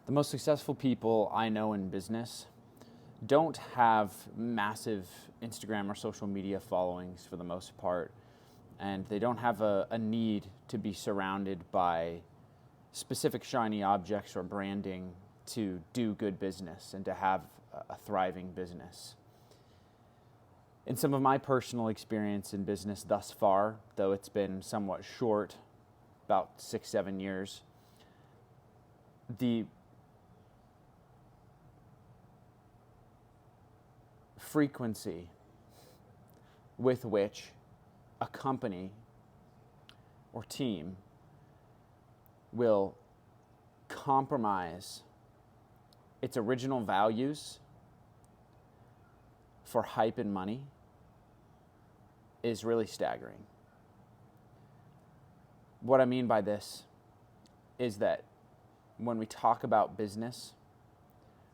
The most successful people I know in business don't have massive Instagram or social media followings for the most part, and they don't have a need to be surrounded by specific shiny objects or branding to do good business and to have a thriving business. In some of my personal experience in business thus far, though it's been somewhat short, about 6-7 years, the frequency with which a company or team will compromise its original values for hype and money is really staggering. What I mean by this is that when we talk about business,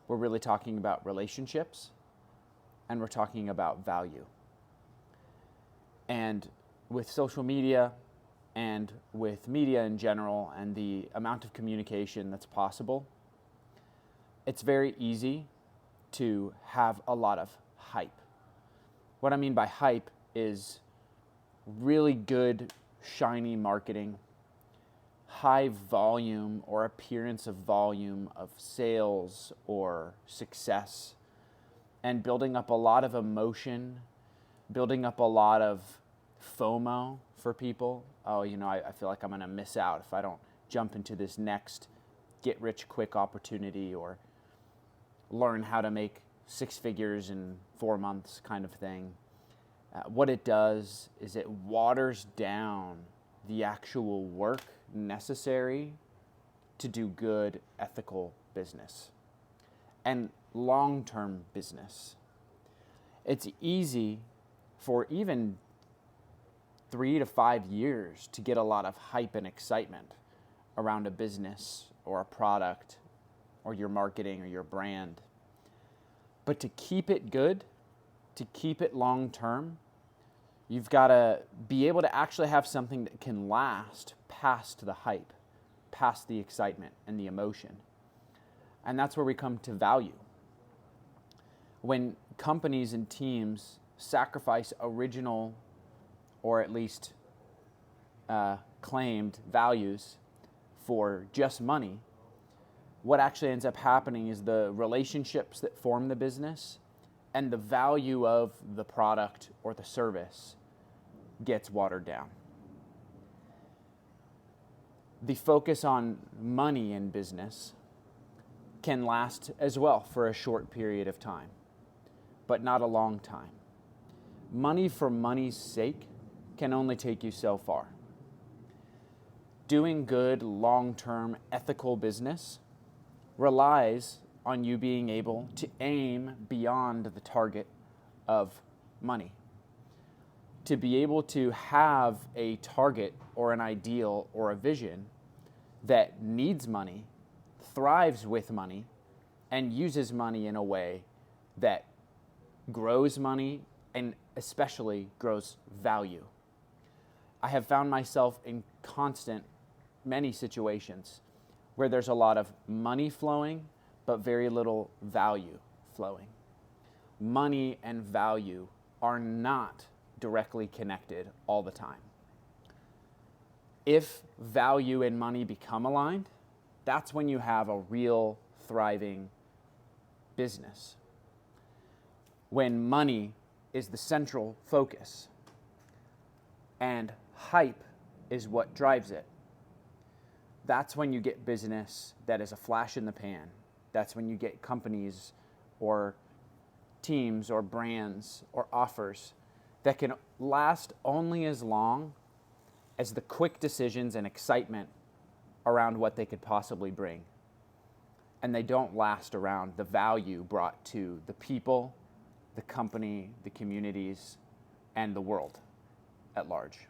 we're really talking about relationships and we're talking about value. And with social media and with media in general and the amount of communication that's possible, it's very easy to have a lot of hype. What I mean by hype is really good, shiny marketing, high volume or appearance of volume of sales or success, and building up a lot of emotion, building up a lot of FOMO for people. Oh, I feel like I'm going to miss out if I don't jump into this next get-rich-quick opportunity or learn how to make 6 figures in 4 months kind of thing. What it does is it waters down the actual work necessary to do good, ethical business and long-term business. It's easy for even 3 to 5 years to get a lot of hype and excitement around a business or a product or your marketing or your brand. But to keep it good, to keep it long-term, you've got to be able to actually have something that can last past the hype, past the excitement and the emotion. And that's where we come to value. When companies and teams sacrifice original or at least claimed values for just money, what actually ends up happening is the relationships that form the business and the value of the product or the service gets watered down. The focus on money in business can last as well for a short period of time, but not a long time. Money for money's sake can only take you so far. Doing good, long-term, ethical business relies on you being able to aim beyond the target of money. To be able to have a target or an ideal or a vision that needs money, thrives with money, and uses money in a way that grows money and especially grows value. I have found myself in many situations where there's a lot of money flowing, but very little value flowing. Money and value are not directly connected all the time. If value and money become aligned, that's when you have a real thriving business. When money is the central focus and hype is what drives it, that's when you get business that is a flash in the pan. That's when you get companies or teams or brands or offers that can last only as long as the quick decisions and excitement around what they could possibly bring. And they don't last around the value brought to the people, the company, the communities, and the world at large.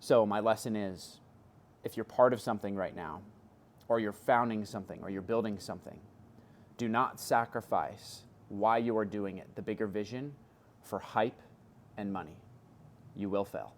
So my lesson is, if you're part of something right now, or you're founding something, or you're building something, do not sacrifice why you are doing it, the bigger vision, for hype and money. You will fail.